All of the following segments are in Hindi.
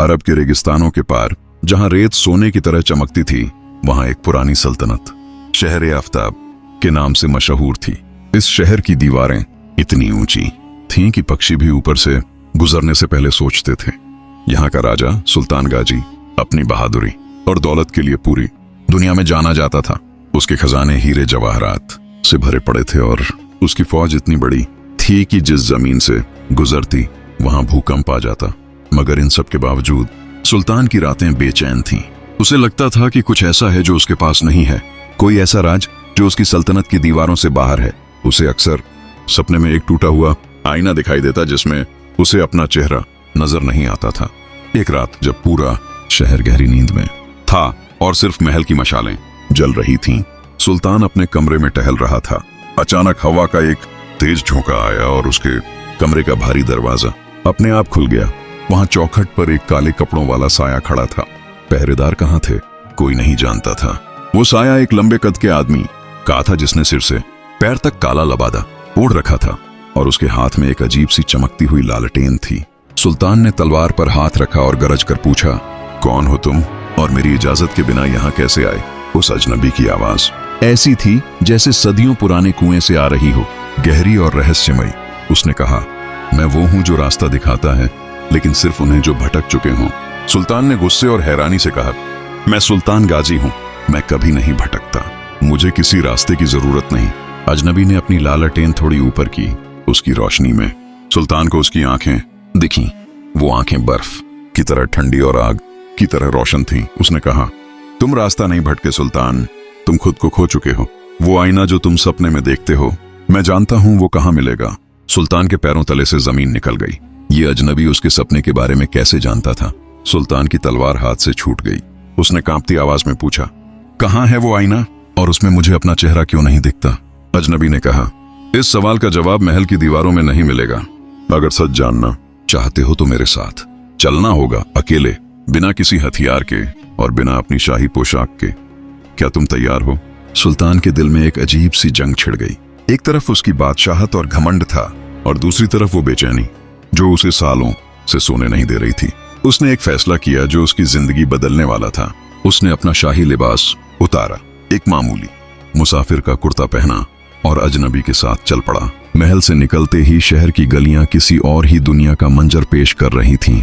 अरब के रेगिस्तानों के पार जहां रेत सोने की तरह चमकती थी, वहां एक पुरानी सल्तनत शहर आफ्ताब के नाम से मशहूर थी। इस शहर की दीवारें इतनी ऊंची थीं कि पक्षी भी ऊपर से गुजरने से पहले सोचते थे। यहाँ का राजा सुल्तान गाजी अपनी बहादुरी और दौलत के लिए पूरी दुनिया में जाना जाता था। उसके खजाने हीरे जवाहरात से भरे पड़े थे और उसकी फौज इतनी बड़ी थी कि जिस जमीन से गुजरती वहां भूकंप आ जाता। मगर इन सब के बावजूद सुल्तान की रातें बेचैन थीं। उसे लगता था कि कुछ ऐसा है जो उसके पास नहीं है, कोई ऐसा राज जो उसकी सल्तनत की दीवारों से बाहर है। उसे अक्सर सपने में एक टूटा हुआ आईना दिखाई देता जिसमें उसे अपना चेहरा नजर नहीं आता था। एक रात जब पूरा शहर गहरी नींद में था और सिर्फ महल की मशालें जल रही थीं, सुल्तान अपने कमरे में टहल रहा था। अचानक हवा का एक तेज झोंका आया और उसके कमरे का भारी दरवाजा अपने आप खुल गया। वहां चौखट पर एक काले कपड़ों वाला साया खड़ा था। पहरेदार कहाँ थे कोई नहीं जानता था। वो साया एक लंबे कद के आदमी का था जिसने सिर से पैर तक काला लबादा ओढ़ रखा था और उसके हाथ में एक अजीब सी चमकती हुई लालटेन थी। सुल्तान ने तलवार पर हाथ रखा और गरज कर पूछा, कौन हो तुम और मेरी इजाजत के बिना यहाँ कैसे आए? उस अजनबी की आवाज ऐसी थी जैसे सदियों पुराने कुएं से आ रही हो, गहरी और रहस्यमयी। उसने कहा, मैं वो हूं जो रास्ता दिखाता है, लेकिन सिर्फ उन्हें जो भटक चुके हों। सुल्तान ने गुस्से और हैरानी से कहा, मैं सुल्तान गाजी हूं, मैं कभी नहीं भटकता, मुझे किसी रास्ते की जरूरत नहीं। अजनबी ने अपनी लालटेन थोड़ी ऊपर की। उसकी रोशनी में सुल्तान को उसकी आंखें दिखीं। वो आंखें बर्फ की तरह ठंडी और आग की तरह रोशन थीं। उसने कहा, तुम रास्ता नहीं भटके सुल्तान, तुम खुद को खो चुके हो। वो आईना जो तुम सपने में देखते हो, मैं जानता हूं वो कहां मिलेगा। सुल्तान के पैरों तले से जमीन निकल गई। ये अजनबी उसके सपने के बारे में कैसे जानता था? सुल्तान की तलवार हाथ से छूट गई। उसने कांपती आवाज में पूछा, कहां है वो आईना और उसमें मुझे अपना चेहरा क्यों नहीं दिखता? अजनबी ने कहा, इस सवाल का जवाब महल की दीवारों में नहीं मिलेगा। अगर सच जानना चाहते हो तो मेरे साथ चलना होगा, अकेले, बिना किसी हथियार के और बिना अपनी शाही पोशाक के। क्या तुम तैयार हो? सुल्तान के दिल में एक अजीब सी जंग छिड़ गई। एक तरफ उसकी बादशाहत और घमंड था और दूसरी तरफ वो बेचैनी जो उसे सालों से सोने नहीं दे रही थी। उसने एक फैसला किया जो उसकी जिंदगी बदलने वाला था। उसने अपना शाही लिबास उतारा, एक मामूली मुसाफिर का कुर्ता पहना और अजनबी के साथ चल पड़ा। महल से निकलते ही शहर की गलियां किसी और ही दुनिया का मंजर पेश कर रही थीं।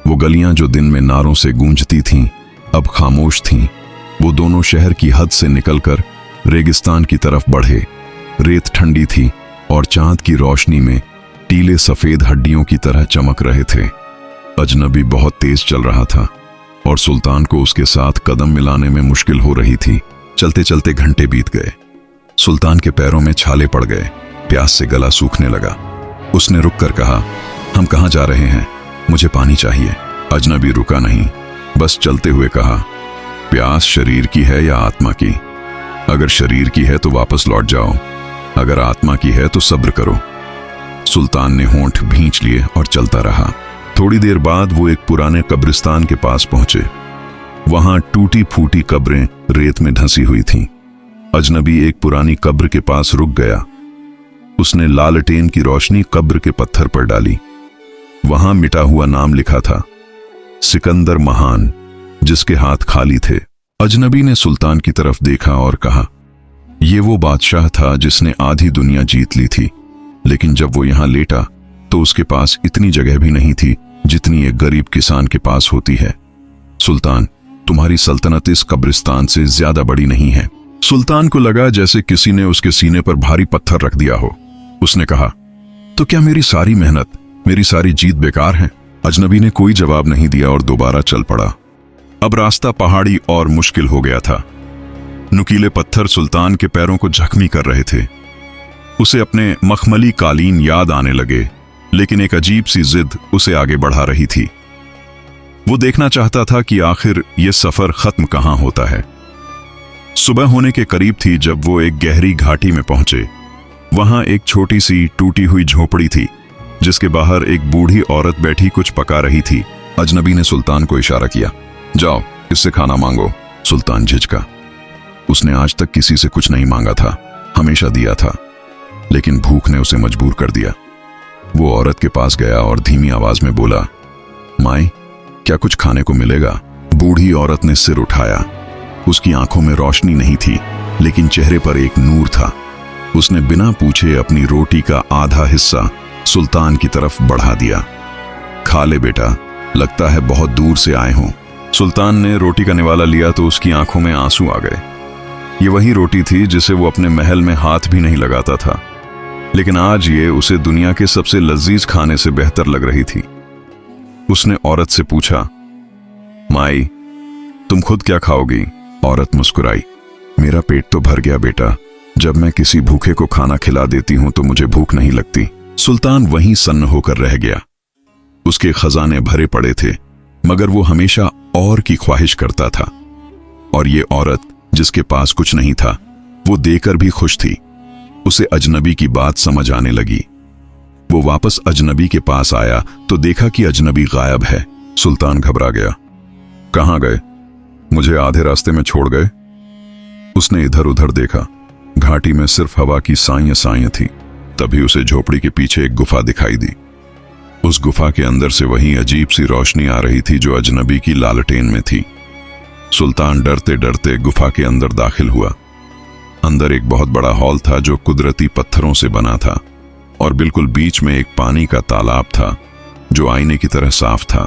वो गलियां जो दिन में नारों से गूंजती थीं, अब खामोश थीं। वो दोनों शहर की हद से निकलकर रेगिस्तान की तरफ बढ़े। रेत ठंडी थी और चांद की रोशनी में टीले सफेद हड्डियों की तरह चमक रहे थे। अजनबी बहुत तेज चल रहा था और सुल्तान को उसके साथ कदम मिलाने में मुश्किल हो रही थी। चलते चलते घंटे बीत गए। सुल्तान के पैरों में छाले पड़ गए, प्यास से गला सूखने लगा। उसने रुककर कहा, हम कहाँ जा रहे हैं? मुझे पानी चाहिए। अजनबी रुका नहीं, बस चलते हुए कहा, प्यास शरीर की है या आत्मा की? अगर शरीर की है तो वापस लौट जाओ, अगर आत्मा की है तो सब्र करो। सुल्तान ने होंठ भींच लिए और चलता रहा। थोड़ी देर बाद वो एक पुराने कब्रिस्तान के पास पहुंचे। वहां टूटी फूटी कब्रें रेत में धंसी हुई थीं। अजनबी एक पुरानी कब्र के पास रुक गया। उसने लालटेन की रोशनी कब्र के पत्थर पर डाली। वहां मिटा हुआ नाम लिखा था, सिकंदर महान, जिसके हाथ खाली थे। अजनबी ने सुल्तान की तरफ देखा और कहा, यह वो बादशाह था जिसने आधी दुनिया जीत ली थी, लेकिन जब वो यहां लेटा तो उसके पास इतनी जगह भी नहीं थी जितनी एक गरीब किसान के पास होती है। सुल्तान, तुम्हारी सल्तनत इस कब्रिस्तान से ज्यादा बड़ी नहीं है। सुल्तान को लगा जैसे किसी ने उसके सीने पर भारी पत्थर रख दिया हो। उसने कहा, तो क्या मेरी सारी मेहनत, मेरी सारी जीत बेकार है? अजनबी ने कोई जवाब नहीं दिया और दोबारा चल पड़ा। अब रास्ता पहाड़ी और मुश्किल हो गया था। नुकीले पत्थर सुल्तान के पैरों को जख्मी कर रहे थे। उसे अपने मखमली कालीन याद आने लगे, लेकिन एक अजीब सी जिद उसे आगे बढ़ा रही थी। वो देखना चाहता था कि आखिर ये सफर खत्म कहां होता है। सुबह होने के करीब थी जब वो एक गहरी घाटी में पहुंचे। वहां एक छोटी सी टूटी हुई झोपड़ी थी जिसके बाहर एक बूढ़ी औरत बैठी कुछ पका रही थी। अजनबी ने सुल्तान को इशारा किया, जाओ इससे खाना मांगो। सुल्तान झिझका। उसने आज तक किसी से कुछ नहीं मांगा था, हमेशा दिया था, लेकिन भूख ने उसे मजबूर कर दिया। वो औरत के पास गया और धीमी आवाज में बोला, माई, क्या कुछ खाने को मिलेगा? बूढ़ी औरत ने सिर उठाया। उसकी आंखों में रोशनी नहीं थी, लेकिन चेहरे पर एक नूर था। उसने बिना पूछे अपनी रोटी का आधा हिस्सा सुल्तान की तरफ बढ़ा दिया। खा ले बेटा, लगता है बहुत दूर से आए हों। सुल्तान ने रोटी का निवाला लिया तो उसकी आंखों में आंसू आ गए। ये वही रोटी थी जिसे वो अपने महल में हाथ भी नहीं लगाता था, लेकिन आज ये उसे दुनिया के सबसे लजीज खाने से बेहतर लग रही थी। उसने औरत से पूछा, माई, तुम खुद क्या खाओगी? औरत मुस्कुराई, मेरा पेट तो भर गया बेटा। जब मैं किसी भूखे को खाना खिला देती हूं तो मुझे भूख नहीं लगती। सुल्तान वहीं सन्न होकर रह गया। उसके खजाने भरे पड़े थे, मगर वो हमेशा और की ख्वाहिश करता था। और ये औरत जिसके पास कुछ नहीं था, वो देकर भी खुश थी। उसे अजनबी की बात समझ आने लगी। वो वापस अजनबी के पास आया तो देखा कि अजनबी गायब है। सुल्तान घबरा गया। कहां गए? मुझे आधे रास्ते में छोड़ गए। उसने इधर उधर देखा। घाटी में सिर्फ हवा की साइयां साइयां थी। तभी उसे झोपड़ी के पीछे एक गुफा दिखाई दी। उस गुफा के अंदर से वही अजीब सी रोशनी आ रही थी जो अजनबी की लालटेन में थी। सुल्तान डरते डरते गुफा के अंदर दाखिल हुआ। अंदर एक बहुत बड़ा हॉल था जो कुदरती पत्थरों से बना था, और बिल्कुल बीच में एक पानी का तालाब था जो आईने की तरह साफ था।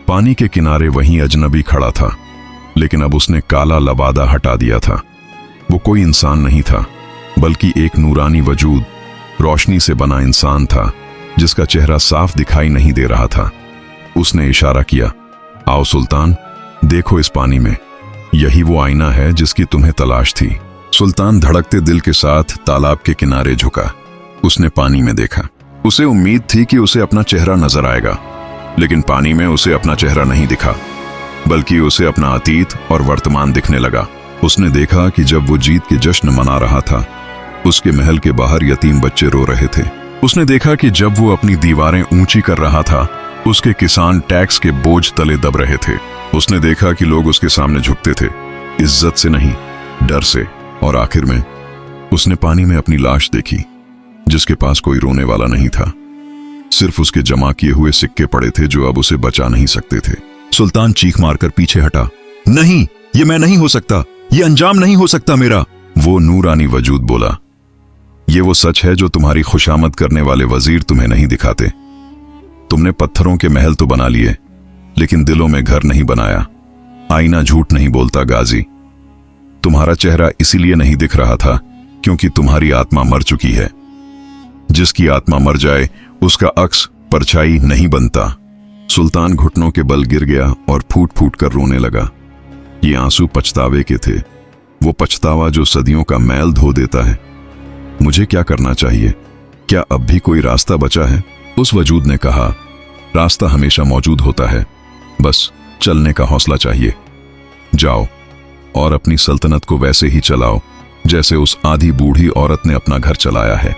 पानी के किनारे वहीं अजनबी खड़ा था, लेकिन अब उसने काला लबादा हटा दिया था। वो कोई इंसान नहीं था, बल्कि एक नूरानी वजूद, रोशनी से बना इंसान था जिसका चेहरा साफ दिखाई नहीं दे रहा था। उसने इशारा किया, आओ सुल्तान, देखो इस पानी में। यही वो आईना है जिसकी तुम्हें तलाश थी। सुल्तान धड़कते दिल के साथ तालाब के किनारे झुका। उसने पानी में देखा। उसे उम्मीद थी कि उसे अपना चेहरा नजर आएगा, लेकिन पानी में उसे अपना चेहरा नहीं दिखा, बल्कि उसे अपना अतीत और वर्तमान दिखने लगा। उसने देखा कि जब वो जीत के जश्न मना रहा था, उसके महल के बाहर यतीम बच्चे रो रहे थे। उसने देखा कि जब वो अपनी दीवारें ऊंची कर रहा था, उसके किसान टैक्स के बोझ तले दब रहे थे। उसने देखा कि लोग उसके सामने झुकते थे, इज्जत से नहीं, डर से। और आखिर में उसने पानी में अपनी लाश देखी, जिसके पास कोई रोने वाला नहीं था। सिर्फ उसके जमा किए हुए सिक्के पड़े थे जो अब उसे बचा नहीं सकते थे। सुल्तान चीख मारकर पीछे हटा। नहीं, ये मैं नहीं हो सकता, ये अंजाम नहीं हो सकता मेरा। वो नूरानी वजूद बोला, ये वो सच है जो तुम्हारी खुशामद करने वाले वजीर तुम्हें नहीं दिखाते। तुमने पत्थरों के महल तो बना लिए, लेकिन दिलों में घर नहीं बनाया। आईना झूठ नहीं बोलता गाजी। तुम्हारा चेहरा इसीलिए नहीं दिख रहा था क्योंकि तुम्हारी आत्मा मर चुकी है। जिसकी आत्मा मर जाए उसका अक्स परछाई नहीं बनता। सुल्तान घुटनों के बल गिर गया और फूट फूट कर रोने लगा। ये आंसू पछतावे के थे, वो पछतावा जो सदियों का मैल धो देता है। मुझे क्या करना चाहिए? क्या अब भी कोई रास्ता बचा है? उस वजूद ने कहा, रास्ता हमेशा मौजूद होता है, बस चलने का हौसला चाहिए। जाओ और अपनी सल्तनत को वैसे ही चलाओ जैसे उस आधी बूढ़ी औरत ने अपना घर चलाया है।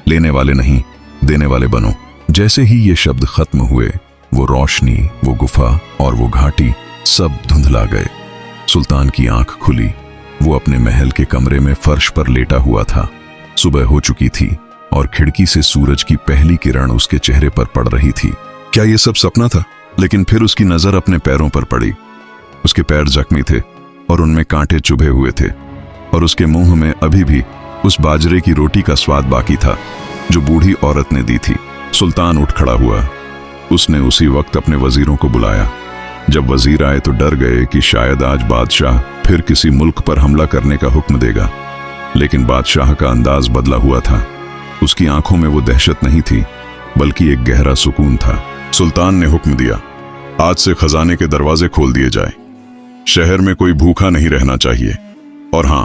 लेने वाले नहीं, देने वाले बनो। जैसे ही ये शब्द खत्म हुए, वो रोशनी, वो गुफा और वो घाटी सब धुंधला गए। सुल्तान की आंख खुली। वो अपने महल के कमरे में फर्श पर लेटा हुआ था। सुबह हो चुकी थी और खिड़की से सूरज की पहली किरण उसके चेहरे पर पड़ रही थी। क्या ये सब सपना था? लेकिन फिर उसकी नजर अपने पैरों पर पड़ी। उसके पैर जख्मी थे और उनमें कांटे चुभे हुए थे, और उसके मुंह में अभी भी उस बाजरे की रोटी का स्वाद बाकी था जो बूढ़ी औरत ने दी थी। सुल्तान उठ खड़ा हुआ। उसने उसी वक्त अपने वजीरों को बुलाया। जब वजीर आए तो डर गए कि शायद आज बादशाह फिर किसी मुल्क पर हमला करने का हुक्म देगा, लेकिन बादशाह का अंदाज बदला हुआ था। उसकी आंखों में वो दहशत नहीं थी, बल्कि एक गहरा सुकून था। सुल्तान ने हुक्म दिया, आज से खजाने के दरवाजे खोल दिए जाए। शहर में कोई भूखा नहीं रहना चाहिए। और हां,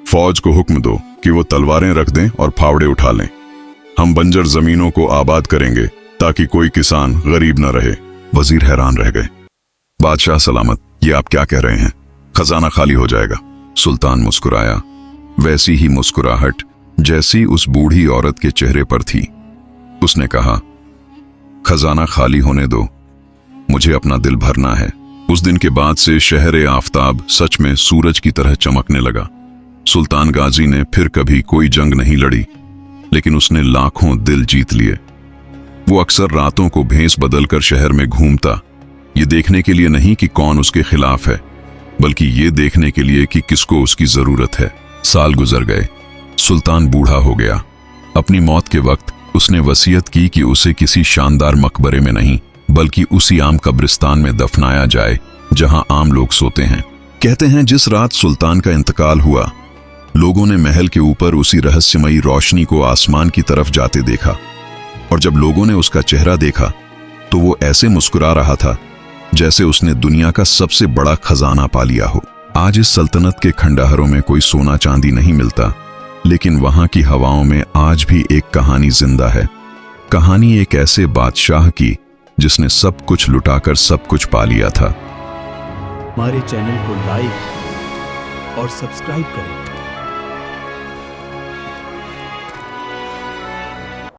फौज को हुक्म दो कि वो तलवारें रख दें और फावड़े उठा लें। हम बंजर जमीनों को आबाद करेंगे ताकि कोई किसान गरीब न रहे। वजीर हैरान रह गए। बादशाह सलामत, ये आप क्या कह रहे हैं? खजाना खाली हो जाएगा। सुल्तान मुस्कुराया, वैसी ही मुस्कुराहट जैसी उस बूढ़ी औरत के चेहरे पर थी। उसने कहा, खजाना खाली होने दो, मुझे अपना दिल भरना है। उस दिन के बाद से शहर आफताब सच में सूरज की तरह चमकने लगा। सुल्तान गाजी ने फिर कभी कोई जंग नहीं लड़ी, लेकिन उसने लाखों दिल जीत लिए। वो अक्सर रातों को भेस बदलकर शहर में घूमता, ये देखने के लिए नहीं कि कौन उसके खिलाफ है, बल्कि ये देखने के लिए कि किसको उसकी जरूरत है। साल गुजर गए। सुल्तान बूढ़ा हो गया। अपनी मौत के वक्त उसने वसीयत की कि उसे किसी शानदार मकबरे में नहीं, बल्कि उसी आम कब्रिस्तान में दफनाया जाए जहां आम लोग सोते हैं। कहते हैं जिस रात सुल्तान का इंतकाल हुआ, लोगों ने महल के ऊपर उसी रहस्यमयी रोशनी को आसमान की तरफ जाते देखा, और जब लोगों ने उसका चेहरा देखा तो वो ऐसे मुस्कुरा रहा था जैसे उसने दुनिया का सबसे बड़ा खजाना पा लिया हो। आज इस सल्तनत के खंडहरों में कोई सोना चांदी नहीं मिलता, लेकिन वहां की हवाओं में आज भी एक कहानी जिंदा है। कहानी एक ऐसे बादशाह की जिसने सब कुछ लुटाकर सब कुछ पा लिया था। हमारे चैनल को लाइक और सब्सक्राइब करें।